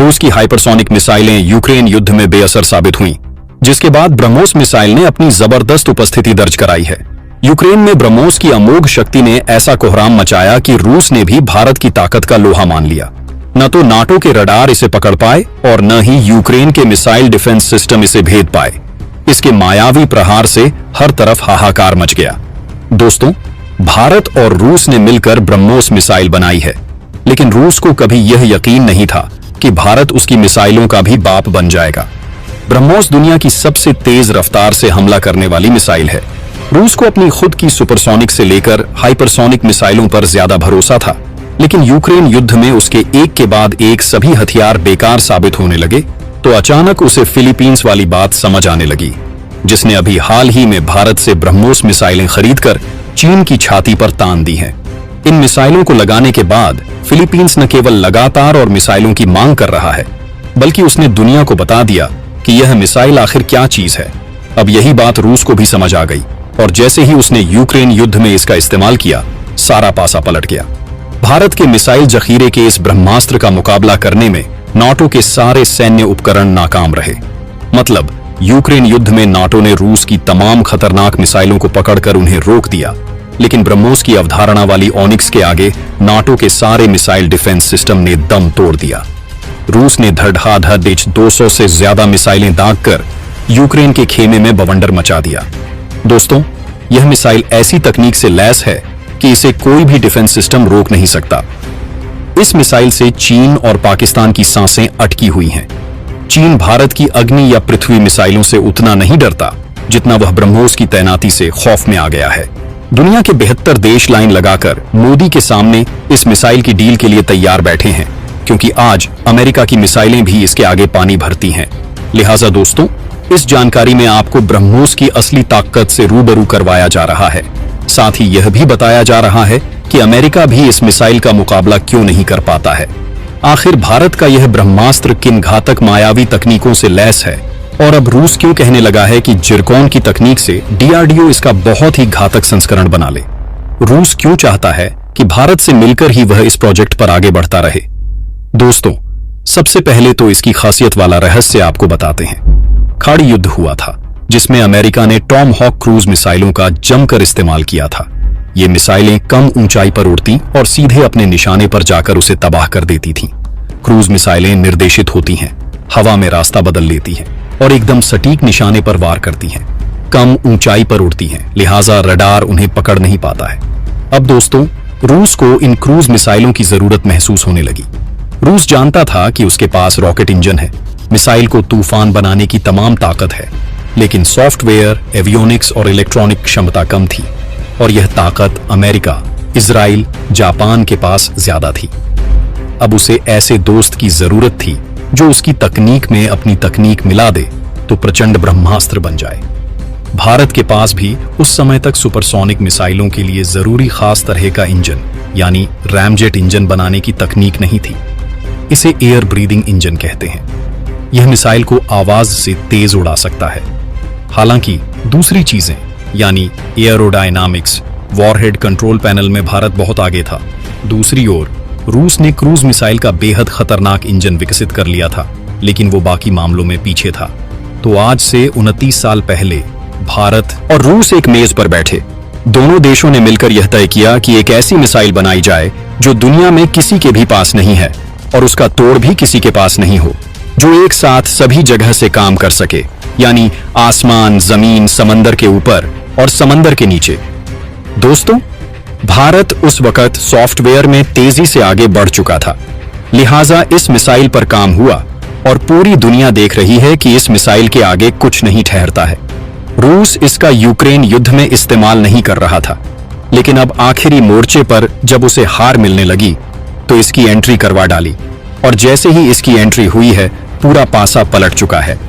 रूस की हाइपरसोनिक मिसाइलें यूक्रेन युद्ध में बेअसर साबित हुईं, जिसके बाद ब्रह्मोस मिसाइल ने अपनी जबरदस्त उपस्थिति दर्ज कराई है। यूक्रेन में ब्रह्मोस की अमोघ शक्ति ने ऐसा कोहराम मचाया कि रूस ने भी भारत की ताकत का लोहा मान लिया। न तो नाटो के रडार इसे पकड़ पाए और न ही यूक्रेन के मिसाइल डिफेंस सिस्टम इसे भेद पाए। इसके मायावी प्रहार से हर तरफ हाहाकार मच गया। दोस्तों, भारत और रूस ने मिलकर ब्रह्मोस मिसाइल बनाई है, लेकिन रूस को कभी यह यकीन नहीं था कि भारत उसकी मिसाइलों का भी बाप बन जाएगा। ब्रह्मोस दुनिया की सबसे तेज रफ्तार से हमला करने वाली मिसाइल है। रूस को अपनी खुद की सुपरसोनिक से लेकर हाइपरसोनिक मिसाइलों पर ज्यादा भरोसा था, लेकिन यूक्रेन युद्ध में उसके एक के बाद एक सभी हथियार बेकार साबित होने लगे तो अचानक उसे फिलीपींस वाली बात समझ आने लगी, जिसने अभी हाल ही में भारत से ब्रह्मोस मिसाइलें खरीदकर चीन की छाती पर तान दी हैं। इन मिसाइलों को लगाने के बाद फिलीपींस न केवल लगातार और मिसाइलों की मांग कर रहा है, बल्कि उसने दुनिया को बता दिया कि यह मिसाइल आखिर क्या चीज है। अब यही बात रूस को भी समझ आ गई और जैसे ही उसने यूक्रेन युद्ध में इसका इस्तेमाल किया, सारा पासा पलट गया। भारत के मिसाइल जखीरे के इस ब्रह्मास्त्र का मुकाबला करने में नाटो के सारे सैन्य उपकरण नाकाम रहे। मतलब यूक्रेन युद्ध में नाटो ने रूस की तमाम खतरनाक मिसाइलों को पकड़कर उन्हें रोक दिया, लेकिन ब्रह्मोस की अवधारणा वाली ऑनिक्स के आगे नाटो के सारे मिसाइल डिफेंस सिस्टम ने दम तोड़ दिया। रूस ने धड़ाधड़ 200 से ज्यादा मिसाइलें दागकर यूक्रेन के खेमे में बवंडर मचा दिया। दोस्तों, यह मिसाइल ऐसी तकनीक से लैस है कि इसे कोई भी डिफेंस सिस्टम रोक नहीं सकता। इस मिसाइल से चीन और पाकिस्तान की सांसें अटकी हुई हैं। चीन भारत की अग्नि या पृथ्वी मिसाइलों से उतना नहीं डरता जितना वह ब्रह्मोस की तैनाती से खौफ में आ गया है। दुनिया के 72 देश लाइन लगाकर मोदी के सामने इस मिसाइल की डील के लिए तैयार बैठे हैं, क्योंकि आज अमेरिका की मिसाइलें भी इसके आगे पानी भरती हैं। लिहाजा दोस्तों, इस जानकारी में आपको ब्रह्मोस की असली ताकत से रूबरू करवाया जा रहा है। साथ ही यह भी बताया जा रहा है कि अमेरिका भी इस मिसाइल का मुकाबला क्यों नहीं कर पाता है। आखिर भारत का यह ब्रह्मास्त्र किन घातक मायावी तकनीकों से लैस है, और अब रूस क्यों कहने लगा है कि जिरकॉन की तकनीक से डीआरडीओ इसका बहुत ही घातक संस्करण बना ले। रूस क्यों चाहता है कि भारत से मिलकर ही वह इस प्रोजेक्ट पर आगे बढ़ता रहे। दोस्तों, सबसे पहले तो इसकी खासियत वाला रहस्य आपको बताते हैं। खाड़ी युद्ध हुआ था, जिसमें अमेरिका ने टॉम हॉक क्रूज मिसाइलों का जमकर इस्तेमाल किया था। ये मिसाइलें कम ऊंचाई पर उड़ती और सीधे अपने निशाने पर जाकर उसे तबाह कर देती थीं। क्रूज मिसाइलें निर्देशित होती हैं, हवा में रास्ता बदल लेती हैं और एकदम सटीक निशाने पर वार करती हैं। कम ऊंचाई पर उड़ती हैं, लिहाजा रडार उन्हें पकड़ नहीं पाता है। अब दोस्तों, रूस को इन क्रूज मिसाइलों की जरूरत महसूस होने लगी। रूस जानता था कि उसके पास रॉकेट इंजन है, मिसाइल को तूफान बनाने की तमाम ताकत है, लेकिन सॉफ्टवेयर, एवियोनिक्स और इलेक्ट्रॉनिक क्षमता कम थी, और यह ताकत अमेरिका, इजराइल, जापान के पास ज्यादा थी। अब उसे ऐसे दोस्त की जरूरत थी जो उसकी तकनीक में अपनी तकनीक मिला दे तो प्रचंड ब्रह्मास्त्र बन जाए। भारत के पास भी उस समय तक सुपरसोनिक मिसाइलों के लिए जरूरी खास तरह का इंजन यानी रैमजेट इंजन बनाने की तकनीक नहीं थी। इसे एयर ब्रीदिंग इंजन कहते हैं। यह मिसाइल को आवाज से तेज उड़ा सकता है। हालांकि दूसरी चीजें यानी एयरोडायनामिक्स, वॉरहेड कंट्रोल पैनल में भारत बहुत आगे था। दूसरी ओर रूस ने क्रूज मिसाइल का बेहद खतरनाक इंजन विकसित कर लिया था, लेकिन वो बाकी मामलों में पीछे था। तो आज से 29 साल पहले भारत और रूस एक मेज पर बैठे। दोनों देशों ने मिलकर यह तय किया कि एक ऐसी मिसाइल बनाई जाए जो दुनिया में किसी के भी पास नहीं है और उसका तोड़ भी किसी के पास नहीं हो, जो एक साथ सभी जगह से काम कर सके, यानी आसमान, जमीन, समंदर के ऊपर और समंदर के नीचे। दोस्तों, भारत उस वक्त सॉफ्टवेयर में तेजी से आगे बढ़ चुका था, लिहाजा इस मिसाइल पर काम हुआ और पूरी दुनिया देख रही है कि इस मिसाइल के आगे कुछ नहीं ठहरता है। रूस इसका यूक्रेन युद्ध में इस्तेमाल नहीं कर रहा था, लेकिन अब आखिरी मोर्चे पर जब उसे हार मिलने लगी तो इसकी एंट्री करवा डाली, और जैसे ही इसकी एंट्री हुई है पूरा पासा पलट चुका है।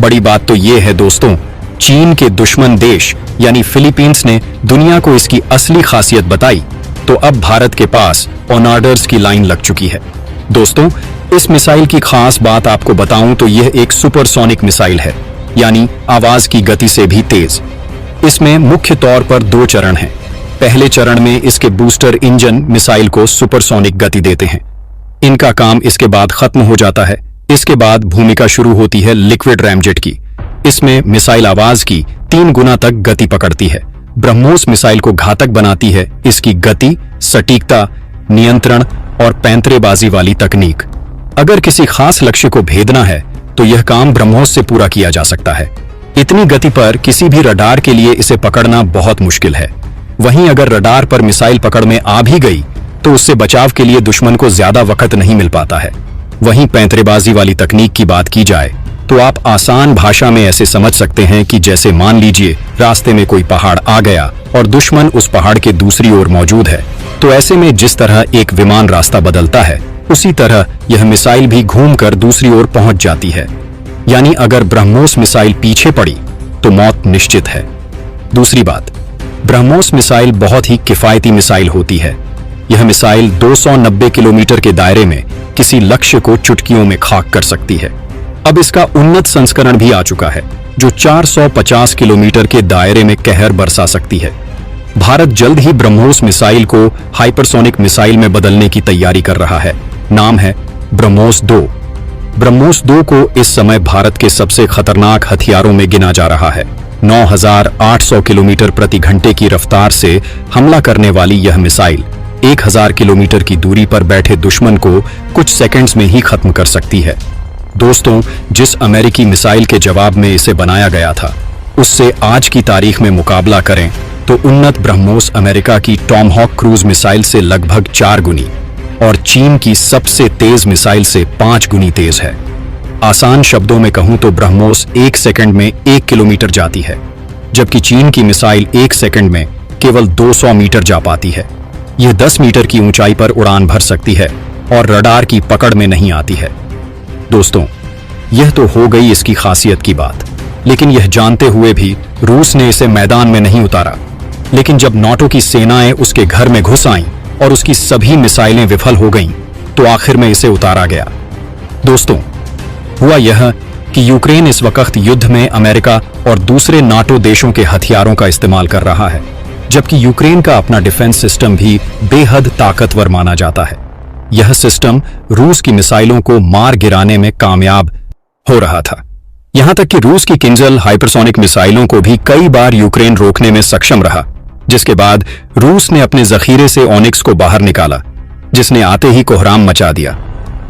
बड़ी बात तो यह है दोस्तों, चीन के दुश्मन देश यानी फिलीपींस ने दुनिया को इसकी असली खासियत बताई, तो अब भारत के पास ऑन ऑर्डर्स की लाइन लग चुकी है। दोस्तों, इस मिसाइल की खास बात आपको बताऊं तो यह एक सुपरसोनिक मिसाइल है, यानी आवाज की गति से भी तेज। इसमें मुख्य तौर पर 2 चरण हैं। पहले चरण में इसके बूस्टर इंजन मिसाइल को सुपरसोनिक गति देते हैं। इनका काम इसके बाद खत्म हो जाता है, इसके बाद भूमिका शुरू होती है लिक्विड रैमजेट की। इसमें मिसाइल आवाज की 3 गुना तक गति पकड़ती है। ब्रह्मोस मिसाइल को घातक बनाती है इसकी गति, सटीकता, नियंत्रण और पैंतरेबाजी वाली तकनीक। अगर किसी खास लक्ष्य को भेदना है तो यह काम ब्रह्मोस से पूरा किया जा सकता है। इतनी गति पर किसी भी रडार के लिए इसे पकड़ना बहुत मुश्किल है। वहीं अगर रडार पर मिसाइल पकड़ में आ भी गई तो उससे बचाव के लिए दुश्मन को ज्यादा वक्त नहीं मिल पाता है। वहीं पैंतरेबाजी वाली तकनीक की बात की जाए तो आप आसान भाषा में ऐसे समझ सकते हैं कि जैसे मान लीजिए रास्ते में कोई पहाड़ आ गया और दुश्मन उस पहाड़ के दूसरी ओर मौजूद है, तो ऐसे में जिस तरह एक विमान रास्ता बदलता है उसी तरह यह मिसाइल भी घूमकर दूसरी ओर पहुंच जाती है। यानी अगर ब्रह्मोस मिसाइल पीछे पड़ी तो मौत निश्चित है। दूसरी बात, ब्रह्मोस मिसाइल बहुत ही किफायती मिसाइल होती है। यह मिसाइल 290 किलोमीटर के दायरे में किसी लक्ष्य को चुटकियों में खाक कर सकती है। अब इसका उन्नत संस्करण भी आ चुका है जो 450 किलोमीटर के दायरे में कहर बरसा सकती है। भारत जल्द ही ब्रह्मोस मिसाइल को हाइपरसोनिक मिसाइल में बदलने की तैयारी कर रहा है। नाम है ब्रह्मोस 2। ब्रह्मोस 2 को इस समय भारत के सबसे खतरनाक हथियारों में गिना जा रहा है। 9,800 किलोमीटर प्रति घंटे की रफ्तार से हमला करने वाली यह मिसाइल 1,000 किलोमीटर की दूरी पर बैठे दुश्मन को कुछ सेकंड्स में ही खत्म कर सकती है। दोस्तों, जिस अमेरिकी मिसाइल के जवाब में इसे बनाया गया था उससे आज की तारीख में मुकाबला करें तो उन्नत ब्रह्मोस अमेरिका की टॉमहॉक क्रूज मिसाइल से लगभग 4 गुनी और चीन की सबसे तेज मिसाइल से 5 गुनी तेज है। आसान शब्दों में कहूं तो ब्रह्मोस 1 सेकंड में 1 किलोमीटर जाती है, जबकि चीन की मिसाइल 1 सेकंड में केवल 200 मीटर जा पाती है। यह 10 मीटर की ऊंचाई पर उड़ान भर सकती है और रडार की पकड़ में नहीं आती है। दोस्तों, यह तो हो गई इसकी खासियत की बात, लेकिन यह जानते हुए भी रूस ने इसे मैदान में नहीं उतारा। लेकिन जब नाटो की सेनाएं उसके घर में घुस आईं और उसकी सभी मिसाइलें विफल हो गईं, तो आखिर में इसे उतारा गया। दोस्तों, हुआ यह कि यूक्रेन इस वक्त युद्ध में अमेरिका और दूसरे नाटो देशों के हथियारों का इस्तेमाल कर रहा है, जबकि यूक्रेन का अपना डिफेंस सिस्टम भी बेहद ताकतवर माना जाता है। यह सिस्टम रूस की मिसाइलों को मार गिराने में कामयाब हो रहा था। यहां तक कि रूस की किंजल हाइपरसोनिक मिसाइलों को भी कई बार यूक्रेन रोकने में सक्षम रहा, जिसके बाद रूस ने अपने जखीरे से ओनिक्स को बाहर निकाला, जिसने आते ही कोहराम मचा दिया,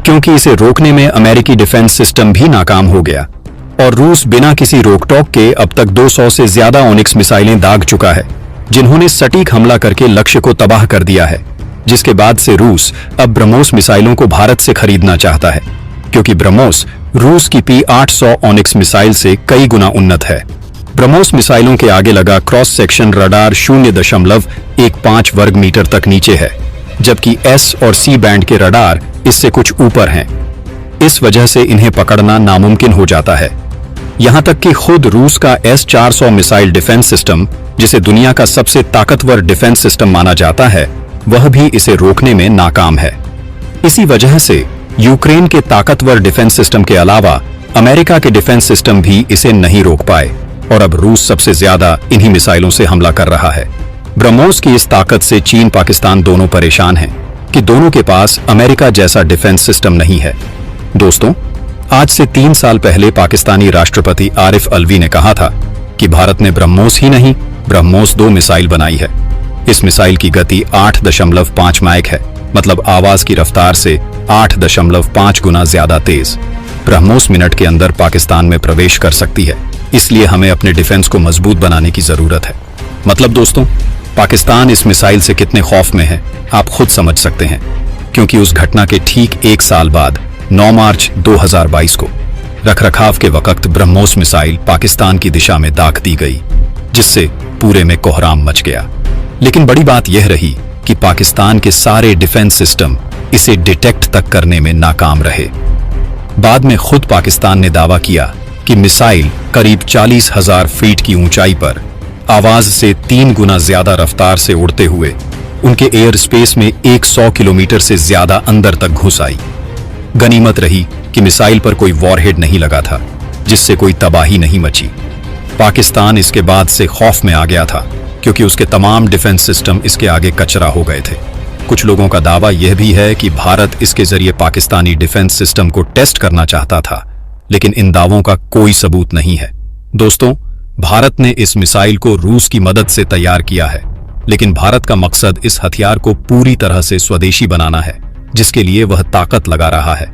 क्योंकि इसे रोकने में अमेरिकी डिफेंस सिस्टम भी नाकाम हो गया और रूस बिना किसी रोकटोक के अब तक 200 से ज्यादा ओनिक्स मिसाइलें दाग चुका है, जिन्होंने सटीक हमला करके लक्ष्य को तबाह कर दिया है। जिसके बाद से रूस अब ब्रह्मोस मिसाइलों को भारत से खरीदना चाहता है, क्योंकि ब्रह्मोस रूस की P-800 ओनिक्स मिसाइल से कई गुना उन्नत है। ब्रह्मोस मिसाइलों के आगे लगा क्रॉस सेक्शन रडार 0.15 वर्ग मीटर तक नीचे है, जबकि S और C बैंड के रडार इससे कुछ ऊपर हैं। इस वजह से इन्हें पकड़ना नामुमकिन हो जाता है। यहां तक कि खुद रूस का S-400 मिसाइल डिफेंस सिस्टम, जिसे दुनिया का सबसे ताकतवर डिफेंस सिस्टम माना जाता है, वह भी इसे रोकने में नाकाम है। इसी वजह से यूक्रेन के ताकतवर डिफेंस सिस्टम के अलावा अमेरिका के डिफेंस सिस्टम भी इसे नहीं रोक पाए और अब रूस सबसे ज्यादा इन्हीं मिसाइलों से हमला कर रहा है। ब्रह्मोस की इस ताकत से चीन पाकिस्तान दोनों परेशान हैं कि दोनों के पास अमेरिका जैसा डिफेंस सिस्टम नहीं है। दोस्तों, आज से 3 साल पहले पाकिस्तानी राष्ट्रपति आरिफ अलवी ने कहा था कि भारत ने ब्रह्मोस ही नहीं, ब्रह्मोस 2 मिसाइल बनाई है। इस मिसाइल की गति 8.5 मैक है, मतलब आवाज की रफ्तार से 8.5 गुना ज्यादा तेज। ब्रह्मोस मिनट के अंदर पाकिस्तान में प्रवेश कर सकती है, इसलिए हमें अपने डिफेंस को मजबूत बनाने की जरूरत है। मतलब दोस्तों, पाकिस्तान इस मिसाइल से कितने खौफ में है आप खुद समझ सकते हैं, क्योंकि उस घटना के ठीक 1 साल बाद 9 मार्च 2022 को रखरखाव के वक्त ब्रह्मोस मिसाइल पाकिस्तान की दिशा में दाग दी गई, जिससे पूरे में कोहराम मच गया। लेकिन बड़ी बात यह रही कि पाकिस्तान के सारे डिफेंस सिस्टम इसे डिटेक्ट तक करने में नाकाम रहे। बाद में खुद पाकिस्तान ने दावा किया कि मिसाइल करीब 40,000 फीट की ऊंचाई पर आवाज से 3 गुना ज्यादा रफ्तार से उड़ते हुए उनके एयर स्पेस में 100 किलोमीटर से ज्यादा अंदर तक घुस आई। गनीमत रही कि मिसाइल पर कोई वॉरहेड नहीं लगा था, जिससे कोई तबाही नहीं मची। पाकिस्तान इसके बाद से खौफ में आ गया था, क्योंकि उसके तमाम डिफेंस सिस्टम इसके आगे कचरा हो गए थे। कुछ लोगों का दावा यह भी है कि भारत इसके जरिए पाकिस्तानी डिफेंस सिस्टम को टेस्ट करना चाहता था, लेकिन इन दावों का कोई सबूत नहीं है। दोस्तों, भारत ने इस मिसाइल को रूस की मदद से तैयार किया है, लेकिन भारत का मकसद इस हथियार को पूरी तरह से स्वदेशी बनाना है, जिसके लिए वह ताकत लगा रहा है,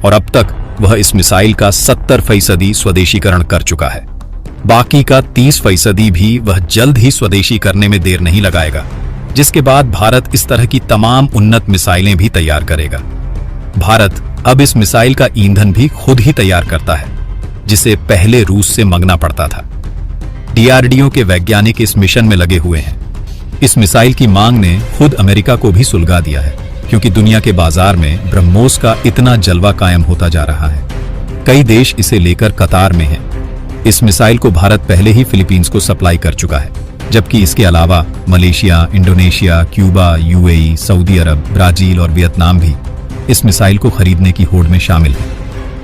और अब तक वह इस मिसाइल का 70% स्वदेशीकरण कर चुका है। बाकी का 30% भी वह जल्द ही स्वदेशी करने में देर नहीं लगाएगा, जिसके बाद भारत इस तरह की तमाम उन्नत मिसाइलें भी तैयार करेगा। भारत अब इस मिसाइल का ईंधन भी खुद ही तैयार करता है, जिसे पहले रूस से मंगना पड़ता था। डीआरडीओ के वैज्ञानिक इस मिशन में लगे हुए हैं। इस मिसाइल की मांग ने खुद अमेरिका को भी सुलगा दिया है, क्योंकि दुनिया के बाजार में ब्रह्मोस का इतना जलवा कायम होता जा रहा है। कई देश इसे लेकर कतार में हैं। इस मिसाइल को भारत पहले ही फिलीपींस को सप्लाई कर चुका है, जबकि इसके अलावा Malaysia, Indonesia, Cuba, UAE, Saudi Arab, Brazil और वियतनाम भी इस मिसाइल को खरीदने की होड़ में शामिल है।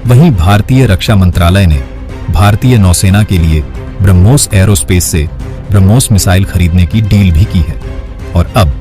वहीं भारतीय रक्षा मंत्रालय ने भारतीय नौसेना के लिए ब्रह्मोस एरोस्पेस से ब्रह्मोस मिसाइल खरीदने की डील भी की है, और अब